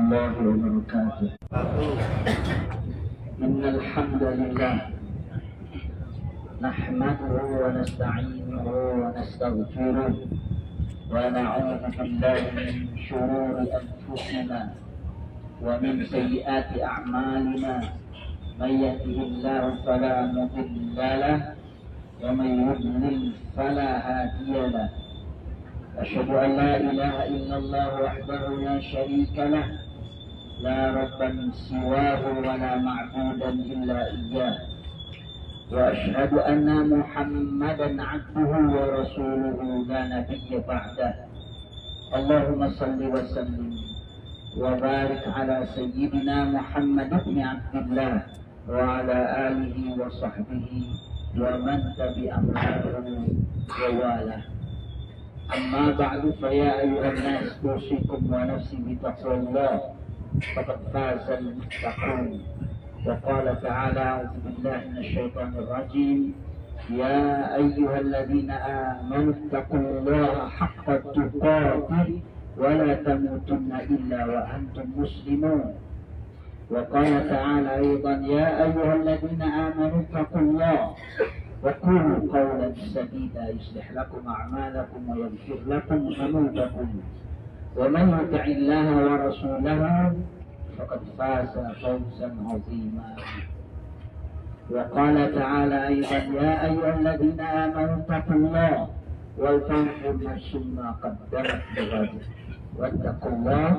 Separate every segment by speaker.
Speaker 1: الله وبركاته. إن الحمد لله نحمده ونستعينه ونستغفره ونعوذ بالله من شرور أنفسنا ومن سيئات أعمالنا. من يهده الله فلا مضل له ومن يضلل فلا هادي له. أشهد أن لا إله إلا الله وحده لا شريك له لا رب سواه ولا معبودا إلا إياه. وأشهد أن محمدا عبده ورسوله لا نبي بعده. اللهم صل وسلم وبارك على سيدنا محمد بن عبد الله وعلى آله وصحبه ومن تبعهم ووالاه. أما بعد فيا أيها الناس أوصيكم ونفسي بتقوى الله فقد فاز المتقون. وقال تعالى أعوذ بالله من الشيطان الرجيم يا أيها الذين آمنوا اتقوا الله حق تقاته ولا تموتن إلا وأنتم مسلمون. وقال تعالى أيضا يا أيها الذين آمنوا اتقوا الله وقولوا قولا سديدا يصلح لكم أعمالكم ويغفر لكم ذنوبكم ومن يطع الله ورسوله فقد فاز فوزا عظيما. وقال تعالى أيضا يا أيها الذين آمنوا اتقوا الله ولتنظر نفس ما قدمت لغد واتقوا الله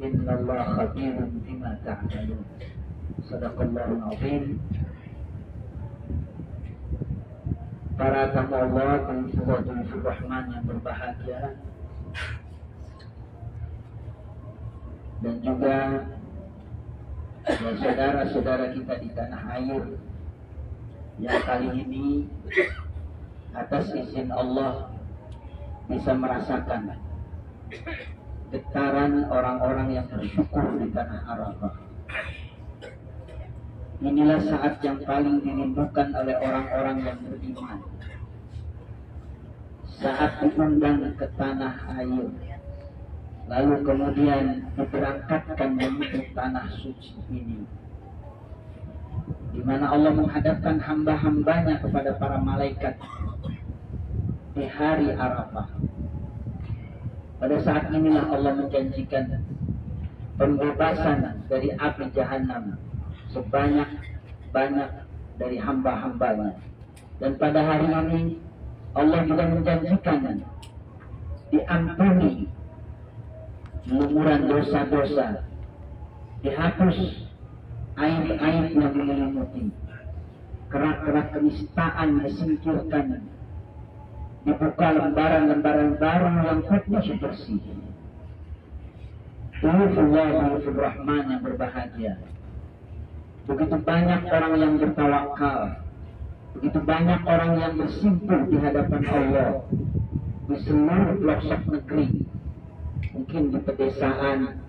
Speaker 1: إن الله خبير بما تعملون. صدق الله العظيم. Para tamu Allah dan Tuhan Rahman yang berbahagia, dan juga saudara-saudara kita di tanah air yang kali ini atas izin Allah bisa merasakan getaran orang-orang yang bersyukur di tanah Arafah. Inilah saat yang paling dirindukan oleh orang-orang yang beriman. Saat diundang ke tanah air, lalu kemudian diberangkatkan menuju tanah suci ini, di mana Allah menghadapkan hamba-hambanya kepada para malaikat di hari Arafah. Pada saat inilah Allah menjanjikan pembebasan dari api jahanam sebanyak-banyak dari hamba-hambanya. Dan pada hari ini Allah juga menjanjikan diampuni lumuran dosa-dosa, dihapus aib-aib yang menyelimuti, kerak-kerak kenistaan disingkirkan, dibuka lembaran-lembaran baru yang putih bersih. Tuhan Rahman yang berbahagia. Begitu banyak orang yang bertawakal, begitu banyak orang yang bersimpul di hadapan Allah di seluruh pelosok negeri, mungkin di pedesaan,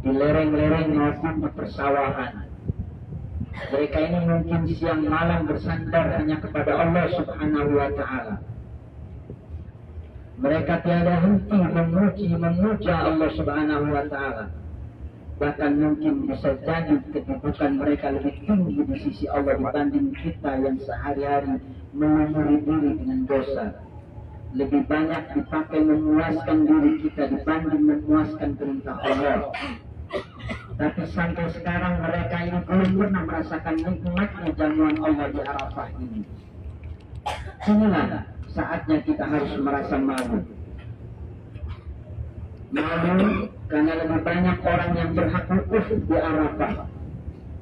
Speaker 1: di lereng-lereng maupun di persawahan. Mereka ini mungkin siang malam bersandar hanya kepada Allah Subhanahu wa Ta'ala. Mereka tiada henti memuja Allah Subhanahu wa Ta'ala. Bahkan mungkin bisa jadi kedudukan mereka lebih tinggi di sisi Allah dibanding kita yang sehari-hari melumuri diri dengan dosa. Lebih banyak dipakai memuaskan diri kita dibanding memuaskan perintah Allah. Tapi sampai sekarang mereka ini belum pernah merasakan nikmatnya jamuan Allah di Arafah ini. Inilah saatnya kita harus merasa malu. Malu karena lebih banyak orang yang berhak wukuf di Arafah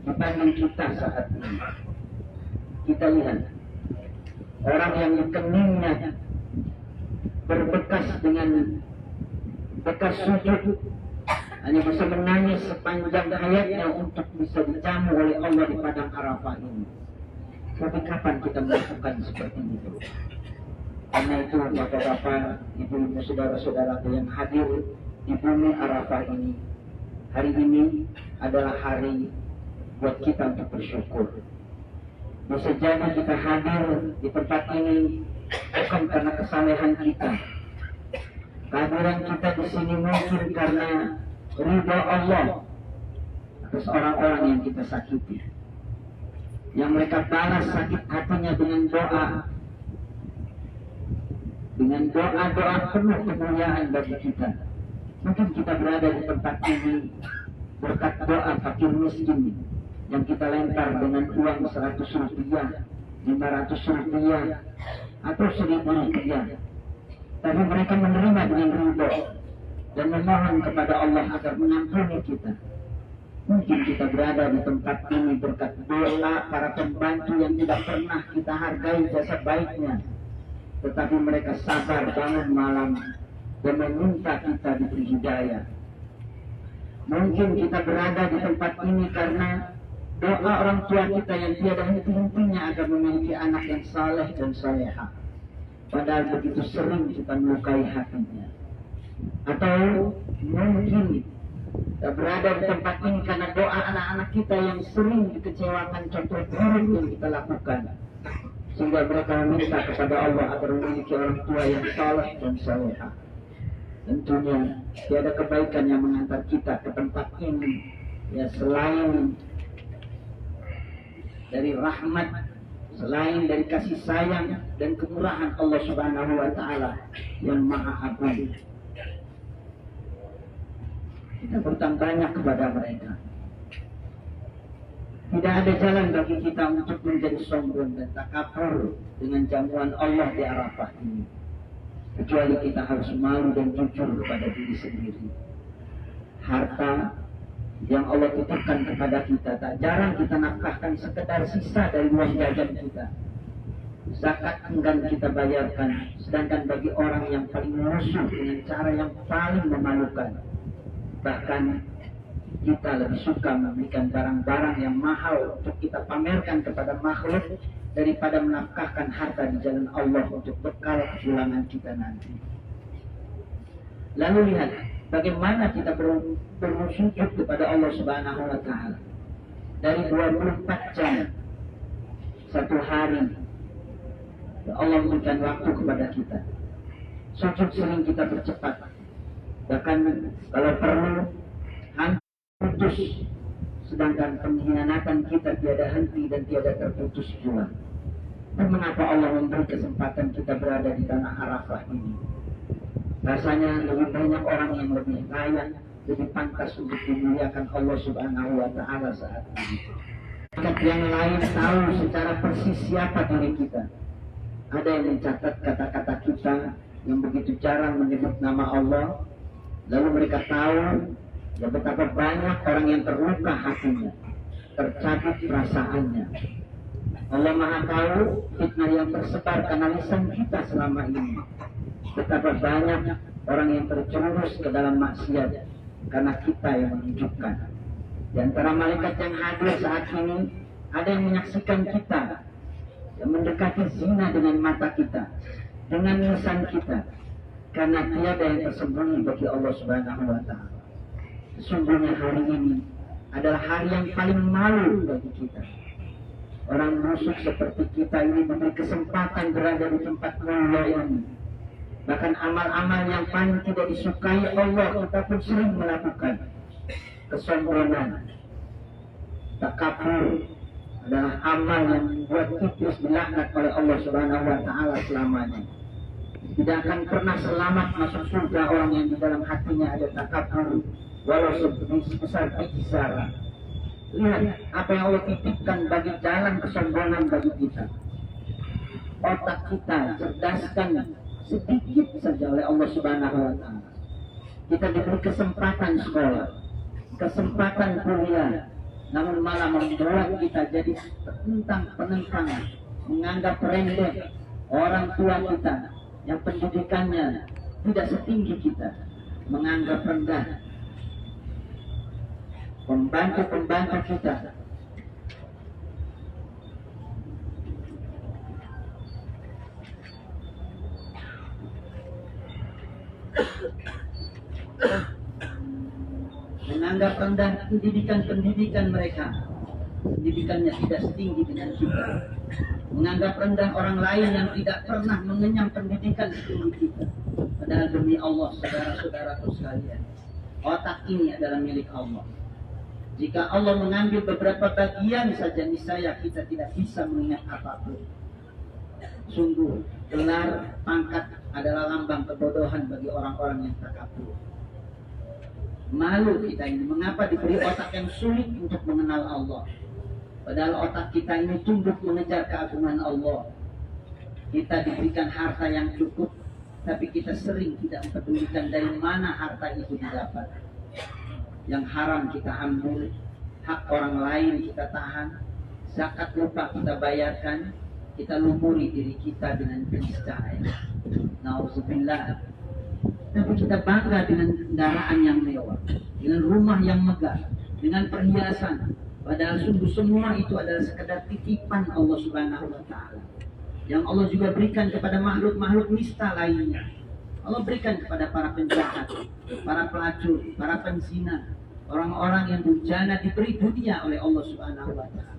Speaker 1: dibanding kita saat ini. Kita lihat orang yang di keningnya berbekas dengan bekas sujud, hanya bisa menangis sepanjang hayatnya untuk bisa dijamu oleh Allah di padang Arafah ini. Tapi kapan kita melakukan seperti itu? Karena itu bapak-bapak, ibu-ibu, saudara-saudara yang hadir di bumi Arafah ini, hari ini adalah hari buat kita untuk bersyukur. Bisa jadi kita hadir di tempat ini bukan karena kesalehan kita. Kehadiran kita di sini mungkin karena ridha Allah atas orang-orang yang kita sakiti, yang mereka balas sakit hatinya dengan doa penuh kemuliaan bagi kita. Mungkin kita berada di tempat ini berkat doa fakir miskin yang kita lempar dengan uang 100 rupiah, 500 rupiah, atau 1000 rupiah. Tapi mereka menerima dengan ridho dan memohon kepada Allah agar mengampuni kita. Mungkin kita berada di tempat ini berkat doa para pembantu yang tidak pernah kita hargai jasa baiknya, tetapi mereka sabar bangun malam dan meminta kita diberi hidayah. Mungkin kita berada di tempat ini karena doa orang tua kita yang tiada henti-hentinya agar memiliki anak yang saleh dan salehah. Padahal begitu sering kita melukai hatinya. Atau mungkin kita berada di tempat ini karena doa anak-anak kita yang sering dikecewakan contoh buruk yang kita lakukan, sehingga mereka meminta kepada Allah agar memiliki orang tua yang saleh dan salehah. Tentunya tiada kebaikan yang mengantar kita ke tempat ini, ya selain dari rahmat, selain dari kasih sayang dan kemurahan Allah Subhanahu wa Ta'ala yang Maha Agung. Kita berhutang banyak kepada mereka. Tidak ada jalan bagi kita untuk menjadi sombong dan takabur dengan jamuan Allah di Arafah ini, kecuali kita harus malu dan jujur kepada diri sendiri. Harta yang Allah titipkan kepada kita tak jarang kita nafkahkan sekedar sisa dari uang jajan kita. Zakat enggan kita bayarkan, sedangkan bagi orang yang paling musuh dengan cara yang paling memalukan. Bahkan kita lebih suka memberikan barang-barang yang mahal untuk kita pamerkan kepada makhluk daripada menafkahkan harta di jalan Allah untuk bekal kepulangan kita nanti. Lalu lihat bagaimana kita bersujud kepada Allah Subhanahu wa Ta'ala. Dari 24 jam satu hari Allah memberikan waktu kepada kita. Sujud sering kita percepat, bahkan kalau perlu putus, sedangkan pengkhianatan kita tiada henti dan tiada terputus pula. Dan mengapa Allah memberi kesempatan kita berada di tanah Arafah ini? Rasanya lebih banyak orang yang lebih layak, lebih pantas untuk dimuliakan Allah Subhanahu wa Ta'ala saat ini. Yang lain tahu secara persis siapa diri kita. Ada yang mencatat kata-kata kita yang begitu jarang menyebut nama Allah. Lalu mereka tahu ya betapa banyak orang yang terluka hatinya, tercabut perasaannya. Allah Maha tahu fitnah yang tersebar karena lisan kita selama ini. Betapa banyak orang yang terjerumus ke dalam maksiat karena kita yang menunjukkan. Di antara malaikat yang hadir saat ini, ada yang menyaksikan kita, yang mendekati zina dengan mata kita, dengan lisan kita, karena tiada yang tersembunyi bagi Allah Subhanahu wa Ta'ala. Sesungguhnya hari ini adalah hari yang paling malu bagi kita. Orang musuh seperti kita ini memberi kesempatan berada di tempat mulia ini. Bahkan amal-amal yang paling tidak disukai Allah kita pun sering melakukan. Kesombongan, takabur adalah amal yang membuat iblis dilaknat oleh Allah Subhanahu wa Ta'ala selamanya. Tidak akan pernah selamat masuk surga orang yang di dalam hatinya ada takabur, walau sebesar biji zarah. Lihat apa yang Allah titipkan bagi jalan kesombongan bagi kita. Otak kita cerdaskan sedikit saja oleh Allah Subhanahu wa Ta'ala. Kita diberi kesempatan sekolah, kesempatan kuliah, namun malah membuat kita jadi penentang, menganggap rendah orang tua kita yang pendidikannya tidak setinggi kita, menganggap rendah pembantu-pembantu kita. Menganggap rendah pendidikan mereka, pendidikannya tidak setinggi dengan kita. Menganggap rendah orang lain yang tidak pernah mengenyam pendidikan setinggi kita. Padahal demi Allah, saudara-saudaraku sekalian, Otak ini adalah milik Allah. Jika Allah mengambil beberapa bagian saja, niscaya kita tidak bisa mengingat apapun. Sungguh, gelar, pangkat adalah lambang kebodohan bagi orang-orang yang takabur. Malu kita ini, mengapa diberi otak yang sulit untuk mengenal Allah? Padahal otak kita ini tunduk mengejar keagungan Allah. Kita diberikan harta yang cukup, tapi kita sering tidak mempedulikan dari mana harta itu didapat. Yang haram kita ambil, hak orang lain kita tahan, zakat lupa kita bayarkan, kita lumuri diri kita dengan penistaan. Nauzubillah. Tapi kita bangga dengan kendaraan yang mewah, dengan rumah yang megah, dengan perhiasan. Padahal sungguh semua itu adalah sekedar titipan Allah Subhanahu wa Ta'ala, yang Allah juga berikan kepada makhluk-makhluk nista lainnya. Allah berikan kepada para penjahat, para pelacur, para penzina, orang-orang yang durjana, diberi dunia oleh Allah Subhanahu wa Ta'ala.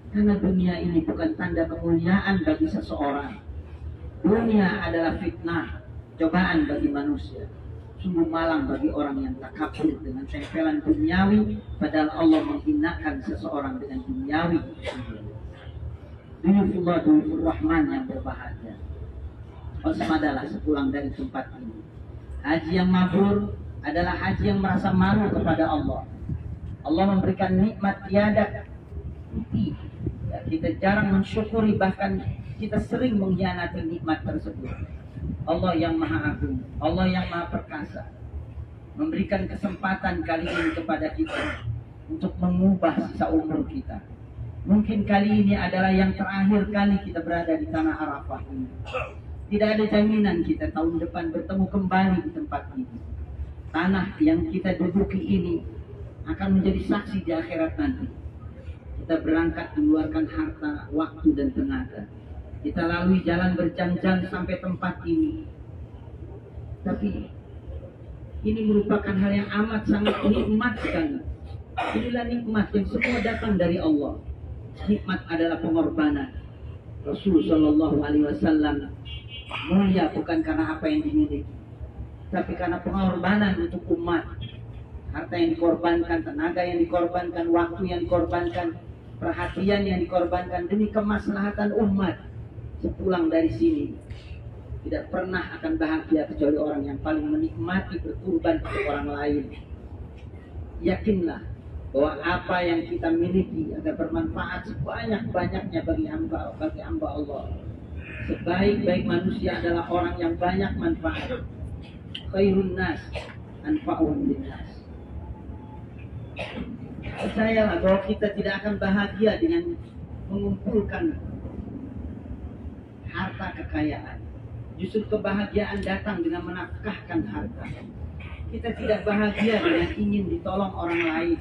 Speaker 1: Karena dunia ini bukan tanda kemuliaan bagi seseorang. Dunia adalah fitnah, cobaan bagi manusia. Sungguh malang bagi orang yang takabur dengan tempelan duniawi, padahal Allah menghinakan seseorang dengan duniawi. Duyufullah, duyufur rahman yang berbahagia. Waspadalah sepulang dari tempat ini. Haji yang mabrur adalah haji yang merasa malu kepada Allah. Allah memberikan nikmat tiada henti. Ya, kita jarang mensyukuri, bahkan kita sering mengkhianati nikmat tersebut. Allah yang maha agung, Allah yang maha perkasa, memberikan kesempatan kali ini kepada kita untuk mengubah sisa umur kita. Mungkin kali ini adalah yang terakhir kali kita berada di tanah Arafah ini. Tidak ada jaminan kita tahun depan bertemu kembali di tempat ini. Tanah yang kita duduki ini akan menjadi saksi di akhirat nanti. Kita berangkat mengeluarkan harta, waktu dan tenaga. Kita lalui jalan berjam-jam sampai tempat ini. Tapi ini merupakan hal yang amat sangat nikmat sekali. Inilah nikmat yang semua datang dari Allah. Nikmat adalah pengorbanan. Rasulullah Shallallahu Alaihi Wasallam mulia bukan karena apa yang dimiliki, tapi karena pengorbanan untuk umat. Harta yang dikorbankan, tenaga yang dikorbankan, waktu yang dikorbankan, perhatian yang dikorbankan demi kemaslahatan umat. Sepulang dari sini tidak pernah akan bahagia kecuali orang yang paling menikmati berkurban untuk orang lain. Yakinlah bahwa apa yang kita miliki akan bermanfaat sebanyak-banyaknya bagi hamba Allah. Sebaik-baik manusia adalah orang yang banyak manfaat. Khairun nas anfa'uhum linnas. Percayalah bahwa kita tidak akan bahagia dengan mengumpulkan harta kekayaan. Justru kebahagiaan datang dengan menafkahkan harta. Kita tidak bahagia dengan ingin ditolong orang lain.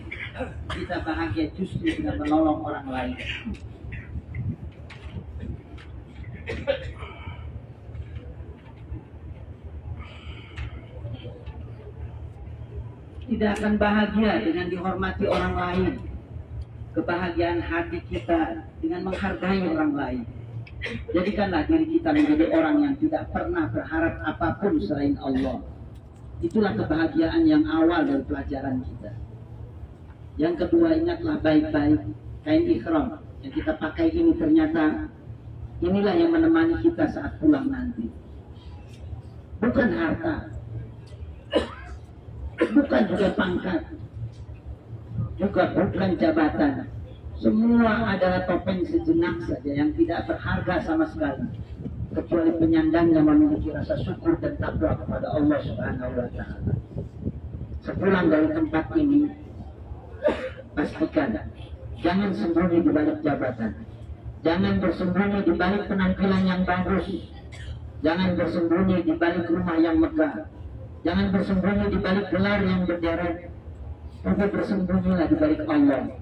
Speaker 1: Kita bahagia justru dengan menolong orang lain. Tidak akan bahagia dengan dihormati orang lain. Kebahagiaan hati kita dengan menghargai orang lain. Jadikanlah diri kita menjadi orang yang tidak pernah berharap apapun selain Allah. Itulah kebahagiaan yang awal dari pelajaran kita. Yang kedua, ingatlah baik-baik kain ihram yang kita pakai ini ternyata inilah yang menemani kita saat pulang nanti. Bukan harta, bukan juga pangkat, juga bukan jabatan. Semua adalah topeng sejenak saja yang tidak berharga sama sekali, kecuali penyandangnya memiliki rasa syukur dan takwa kepada Allah Subhanahu wa Ta'ala. Sepulang dari tempat ini, pastikan jangan sembunyi di balik jabatan, jangan bersembunyi di balik penampilan yang bagus, jangan bersembunyi di balik rumah yang megah, jangan bersembunyi di balik gelar yang berderet, tapi bersembunyilah di balik Allah.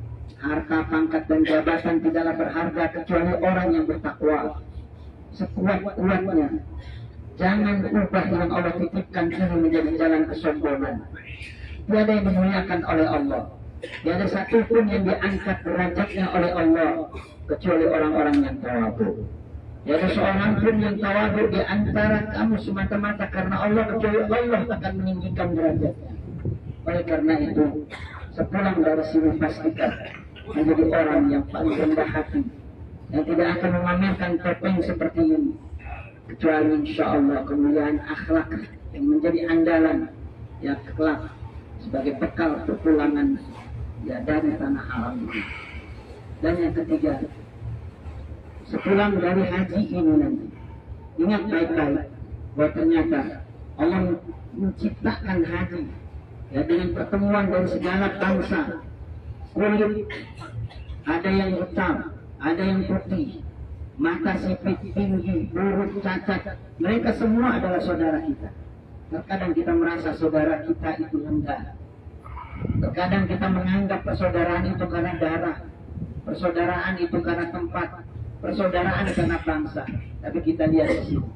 Speaker 1: Harta, pangkat, dan jabatan tidaklah berharga kecuali orang yang bertakwa. Sekuat-kuatnya, jangan ubah yang Allah titipkan ini menjadi jalan kesombongan. Tiada yang dimuliakan oleh Allah, tiada satupun yang diangkat derajatnya oleh Allah kecuali orang-orang yang tawadhu. Tiada seorang pun yang tawadhu di antara kamu semata-mata karena Allah, kecuali Allah akan meninggikan derajatnya. Oleh karena itu, sepulang dari sini pastikan menjadi orang yang paling rendah hati, yang tidak akan memamerkan topeng seperti ini, kecuali insya Allah kemuliaan akhlak yang menjadi andalan yang kelak sebagai bekal perpulangan ya dari tanah alam ini. Dan yang ketiga, sepulang dari haji ini nanti, ingat baik-baik bahwa ternyata Allah menciptakan haji ya dengan pertemuan dari segala bangsa, kulit, ada yang hitam, ada yang putih, mata sipit, tinggi, lurus, cacat, mereka semua adalah saudara kita. Terkadang kita merasa saudara kita itu rendah. Terkadang kita menganggap persaudaraan itu karena darah, persaudaraan itu karena tempat, persaudaraan karena bangsa. Tapi kita lihat di sini,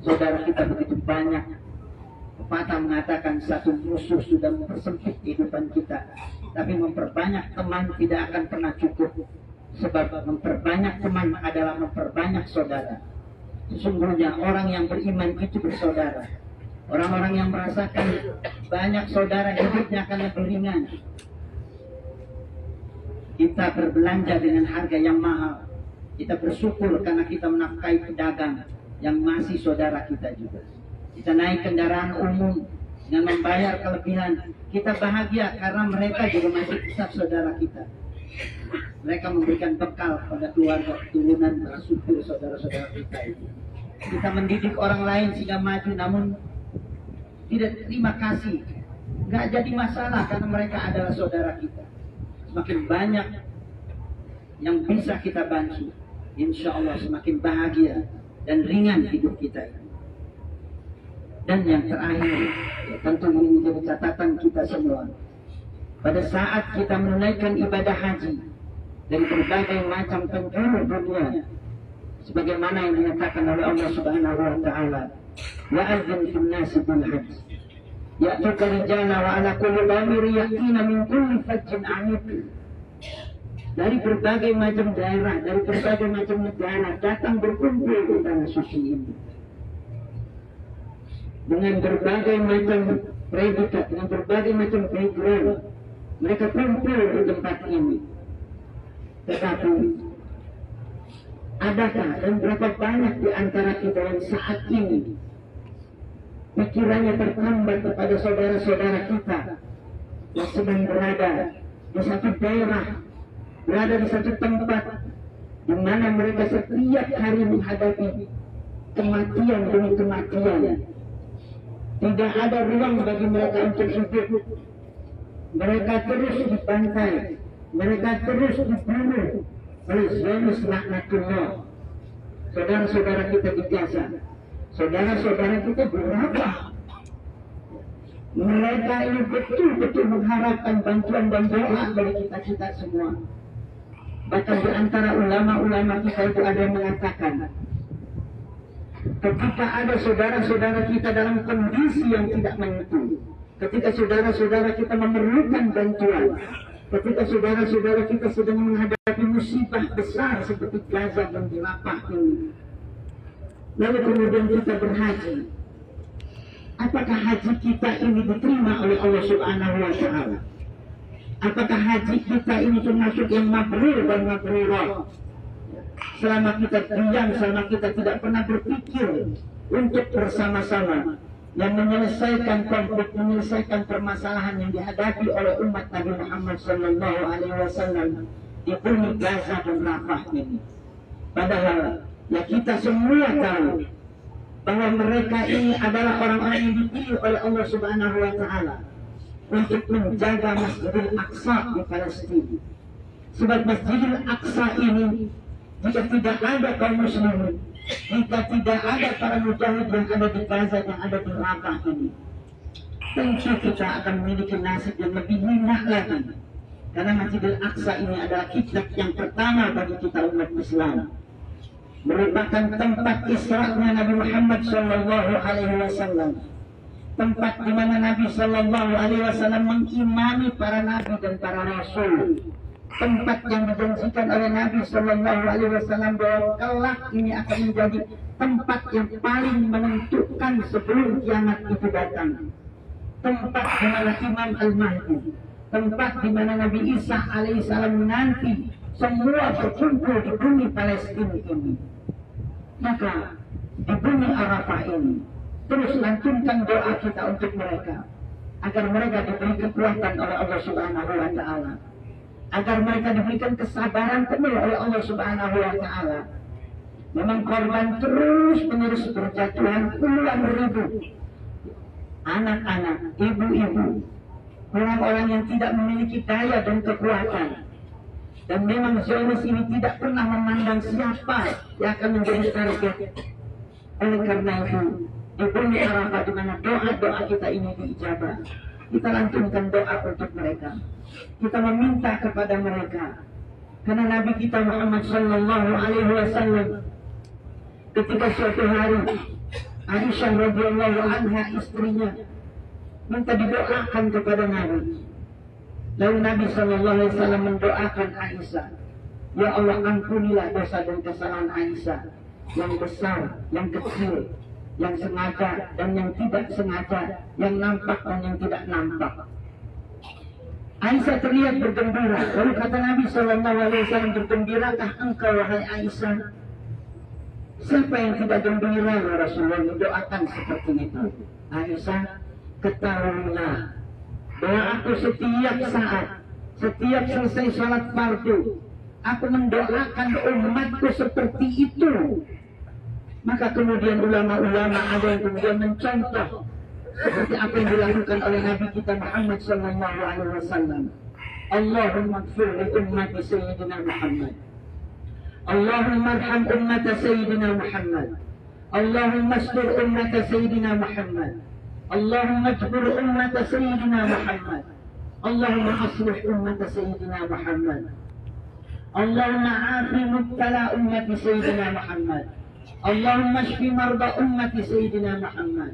Speaker 1: saudara kita begitu banyak. Pepatah mengatakan satu musuh sudah mempersempit kehidupan kita, tapi memperbanyak teman tidak akan pernah cukup. Sebab memperbanyak teman adalah memperbanyak saudara. Sesungguhnya orang yang beriman itu bersaudara. Orang-orang yang merasakan banyak saudara hidupnya akan lebih ringan. Kita berbelanja dengan harga yang mahal. Kita bersyukur karena kita menafkahi pedagang yang masih saudara kita juga. Kita naik kendaraan umum dengan membayar kelebihan. Kita bahagia karena mereka juga masih tetap saudara kita. Mereka memberikan bekal pada keluarga keturunan para supir saudara-saudara kita itu. Kita mendidik orang lain sehingga maju, namun tidak terima kasih. Nggak jadi masalah karena mereka adalah saudara kita. Semakin banyak yang bisa kita bantu, insya Allah semakin bahagia dan ringan hidup kita ini. Dan yang terakhir, ya tentu ini menjadi catatan kita semua. Pada saat kita menunaikan ibadah haji dari berbagai macam penjuru dunia, sebagaimana yang dinyatakan oleh Allah Subhanahu wa taala, wa'adzin fil nasi bil hajj ya'tuka rijala wa ala kulli dhamir yatina min kulli fajjin 'amiq. Dari berbagai macam daerah, dari berbagai macam negara datang berkumpul di tanah suci ini dengan berbagai macam predikat, dengan berbagai macam background. Mereka kumpul di tempat ini. Tetapi adakah dan berapa banyak di antara kita yang saat ini pikirannya tertambat kepada saudara-saudara kita yang sedang berada di satu daerah, berada di satu tempat di mana mereka setiap hari menghadapi kematian demi kematian. Tidak ada ruang bagi mereka untuk hidup. Mereka terus dibantai, mereka terus dibunuh oleh Zionis laknatullah. Saudara-saudara kita di Gaza, saudara-saudara kita berapa? Mereka ini betul-betul mengharapkan bantuan dan doa dari kita semua. Bahkan di antara ulama-ulama kita itu ada yang mengatakan, ketika ada saudara-saudara kita dalam kondisi yang tidak menentu, ketika saudara-saudara kita memerlukan bantuan, ketika saudara-saudara kita sedang menghadapi musibah besar seperti Gaza dan di Rafah ini, lalu kemudian kita berhaji, apakah haji kita ini diterima oleh Allah Subhanahu wa taala? Apakah haji kita ini termasuk yang mabrur dan mabrurah? Selama kita diam, selama kita tidak pernah berpikir untuk bersama-sama yang menyelesaikan konflik, menyelesaikan permasalahan yang dihadapi oleh umat Nabi Muhammad Sallallahu Alaihi Wasallam di bumi Gaza dan Rafah ini. Padahal ya kita semua tahu bahwa mereka ini adalah orang-orang yang dipilih oleh Allah Subhanahu Wa Taala untuk menjaga Masjidil Aqsa di Palestina. Sebab Masjidil Aqsa ini, jika tidak ada kaum muslimin, jika tidak ada para mujahid yang ada di Gaza, yang ada di Rafah ini, tentu kita akan memiliki nasib yang lebih minah lagi. Karena Masjidil Aqsa ini adalah kiblat yang pertama bagi kita umat Islam, merupakan tempat Isra'nya Nabi Muhammad Sallallahu Alaihi Wasallam, tempat di mana Nabi Sallallahu Alaihi Wasallam mengimami para nabi dan para rasul, tempat yang dijanjikan oleh Nabi Sallallahu Alaihi Wasallam bahwa kelak ini akan menjadi tempat yang paling menentukan sebelum kiamat itu datang. tempat di mana Imam Al-Mahdi, tempat di mana Nabi Isa alaihissalam nanti semua berkumpul di bumi Palestina ini. Maka di bumi Arafah ini terus lantunkan doa kita untuk mereka, agar mereka diberi kekuatan oleh Allah Subhanahu wa Ta'ala, agar mereka diberikan kesabaran penuh oleh Allah Subhanahu wa Ta'ala. Memang korban terus menerus berjatuhan puluhan ribu anak-anak, ibu-ibu, orang-orang yang tidak memiliki daya dan kekuatan. Dan memang Zionis ini tidak pernah memandang siapa yang akan menjadi target. Oleh karena itu, di bumi Arafah di mana doa-doa kita ini diijabah, kita lantunkan doa untuk mereka. Kita meminta kepada mereka, karena Nabi kita Muhammad Sallallahu Alaihi Wasallam ketika suatu hari Aisyah radhiyallahu anha istrinya minta didoakan kepada Nabi. Lalu Nabi Sallallahu Alaihi Wasallam mendoakan Aisyah, ya Allah ampunilah dosa dan kesalahan Aisyah, yang besar, yang kecil, yang sengaja dan yang tidak sengaja, yang nampak dan yang tidak nampak. Aisyah terlihat bergembira. Lalu kata Nabi Sallallahu Alaihi Wasallam, bergembirakah engkau wahai Aisyah? Siapa yang tidak gembira ya Rasulullah? Doakan seperti itu. Aisyah, ketahuilah bahwa aku setiap saat, setiap selesai sholat fardu, aku mendoakan umatku seperti itu. Maka kemudian ulama-ulama ada yang kemudian mencontoh seperti apa yang dilakukan oleh Nabi kita Muhammad Sallallahu Alaihi Wasallam. Allahumma ighfir li ummati Sayyidina Muhammad. Allahumma arham ummata Sayyidina Muhammad. Allahumma astur ummata Sayyidina Muhammad. Allahumma ajbur ummata Sayyidina Muhammad. Allahumma aslih ummata Sayyidina Muhammad. Allahumma afi mubtala ummati Sayyidina Muhammad. Allahumma shfi marda ummati Sayyidina Muhammad.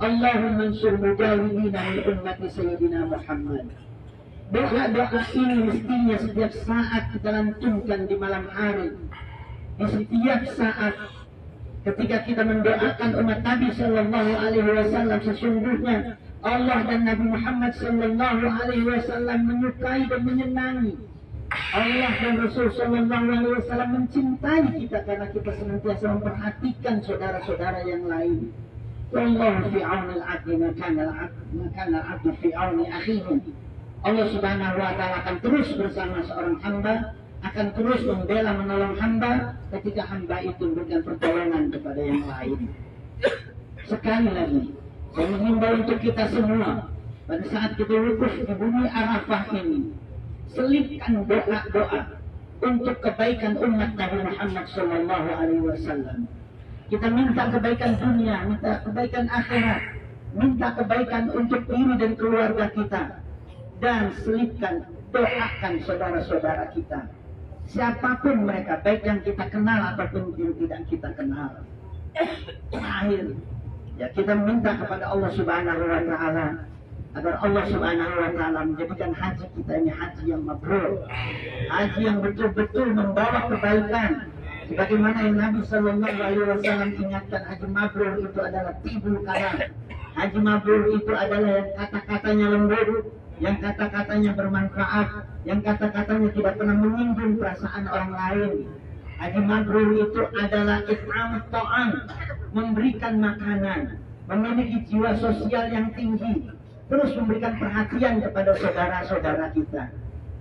Speaker 1: Allahumma ansur mujahidina min ummati Sayyidina Muhammad. Doa-doa ini mestinya setiap saat kita lantunkan di malam hari. Di setiap saat ketika kita mendoakan umat Nabi Sallallahu Alaihi Wasallam, sesungguhnya Allah dan Nabi Muhammad Sallallahu Alaihi Wasallam menyukai dan menyenangi. Allah dan Rasul Sallallahu Alaihi Wasallam mencintai kita karena kita senantiasa memperhatikan saudara-saudara yang lain. Wallahu fi auni al-'abdi ma kana al-'abdu fi auni akhihi. Allah Subhanahu wa Ta'ala akan terus bersama seorang hamba, akan terus membela menolong hamba ketika hamba itu memberikan pertolongan kepada yang lain. Sekali lagi, saya mengimbau untuk kita semua pada saat kita wukuf di bumi Arafah ini, selipkan doa-doa untuk kebaikan umat Nabi Muhammad Sallallahu Alaihi Wasallam. Kita minta kebaikan dunia, minta kebaikan akhirat, minta kebaikan untuk diri dan keluarga kita, dan selipkan, doakan saudara-saudara kita, siapapun mereka, baik yang kita kenal ataupun yang tidak kita kenal. Terakhir, ya kita minta kepada Allah Subhanahu wa Ta'ala agar Allah Subhanahu wa Ta'ala menjadikan haji kita ini haji yang mabrur, haji yang betul-betul membawa kebaikan. Sebagaimana yang Nabi Sallallahu Alaihi Wasallam ingatkan, haji mabrur itu adalah tibul kalam. Haji mabrur itu adalah yang kata-katanya lembut, yang kata-katanya bermanfaat, yang kata-katanya tidak pernah menyinggung perasaan orang lain. Haji mabrur itu adalah it'am ta'am, memberikan makanan, memiliki jiwa sosial yang tinggi, terus memberikan perhatian kepada saudara-saudara kita.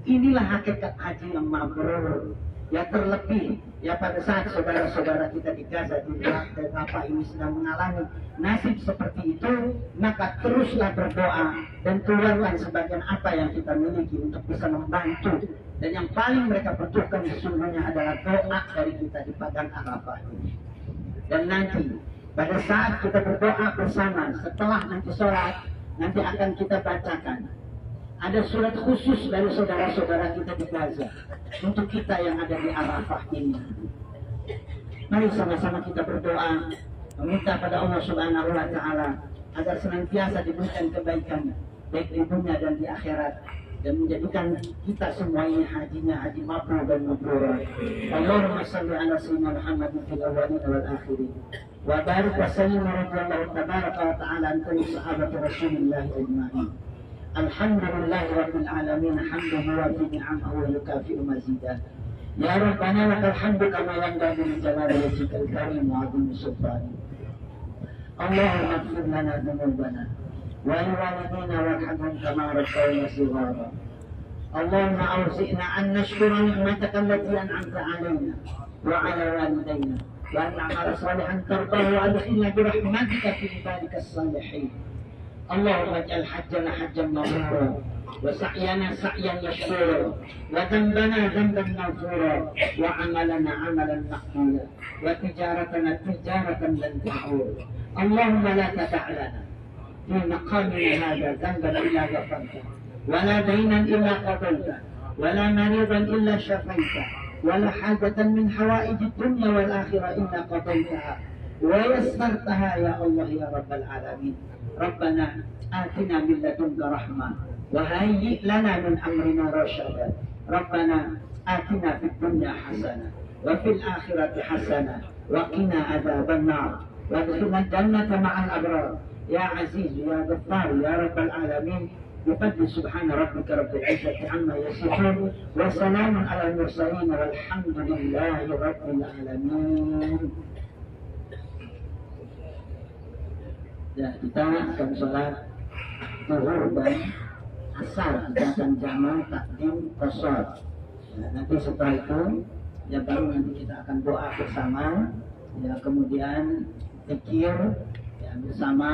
Speaker 1: Inilah hakikat haji yang mabrur. Ya terlebih, ya pada saat saudara-saudara kita di Gaza, di Irak dan Rafah ini sedang mengalami nasib seperti itu, maka teruslah berdoa dan keluarkan sebagian apa yang kita miliki untuk bisa membantu. Dan yang paling mereka butuhkan sesungguhnya adalah doa dari kita di padang Arafah ini. Dan nanti pada saat kita berdoa bersama, setelah nanti sholat, nanti akan kita bacakan ada surat khusus dari saudara-saudara kita di Gaza untuk kita yang ada di Arafah ini. Mari sama-sama kita berdoa, meminta pada Allah Subhanahu wa Ta'ala agar senantiasa diberikan kebaikan baik di dunia dan di akhirat. dan menjadikan kita semua ini hajinya haji mabrur dan mabrurah. Allahumma salli ala sayyidina Muhammadin fil awwalin wal akhirin wa barik wa sallim radhiyallahu tabaraka wa ta'ala an kulli sahabati Rasulillah ajma'in. Alhamdulillahi rabbil alamin hamdan yuwafi ni'amahu wa yukafi'u mazidah. Ya Rabbana lakal hamdu kama yanbaghi li jalali wajhikal karim wa 'azimi sultanik. Allahumma ighfir lana dhunubana ولوالدينا وارحمهم كما ربونا صغارا. اللهم أوزئنا أن نشكر نعمتك التي أنعمت علينا وعلى والدينا وأن نعمل صالحا ترضاه وأدخلنا برحمتك في عبادك الصالحين. اللهم اجعل حجنا حجا مبرورا وسعينا سعيا مشكورا وذنبنا ذنبا مغفورا وعملنا عملا مقبولا وتجارتنا تجارة لن تحور. اللهم لا تدع لنا في مقامنا هذا ذنبا إلا غفرته ولا دينا إلا قضيته ولا مريضا إلا شفيته ولا حاجة من حوائج الدنيا والآخرة إلا قضيتها ويسرتها يا الله يا رب العالمين. ربنا آتنا من لدنك رحمة وهيئ لنا من أمرنا رشدا. ربنا آتنا في الدنيا حسنة وفي الآخرة حسنة وقنا عذاب النار وادخلنا الجنة مع الأبرار يا عزيز يا غفار يا رب العالمين. بفضل سبحان ربك رب العزة عما يصفون وسلام على المرسلين والحمد لله رب العالمين. Ya, kita akan sholat zuhur dan asar, kita akan jamak takdim qashar. Ya, nanti setelah itu ya baru nanti kita akan doa bersama, ya kemudian zikir ya bersama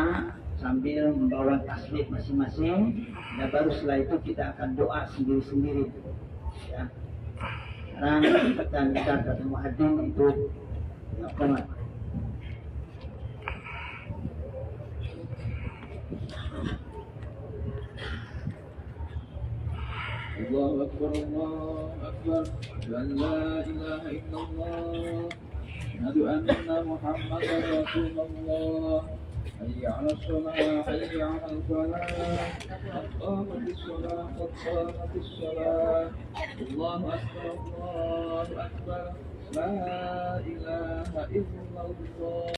Speaker 1: sambil membawa tasbih masing-masing. Ya baru setelah itu kita akan doa sendiri-sendiri. Ya. Sekarang kita minta kata muadzin itu ya qomat.
Speaker 2: الله أكبر الله أكبر أن لا إله إلا الله أشهد أن محمدا رسول الله. حي على الصلاة حي على الفلاح قد قامت الصلاة قد قامت الصلاة. الله أكبر الله أكبر لا إله إلا الله.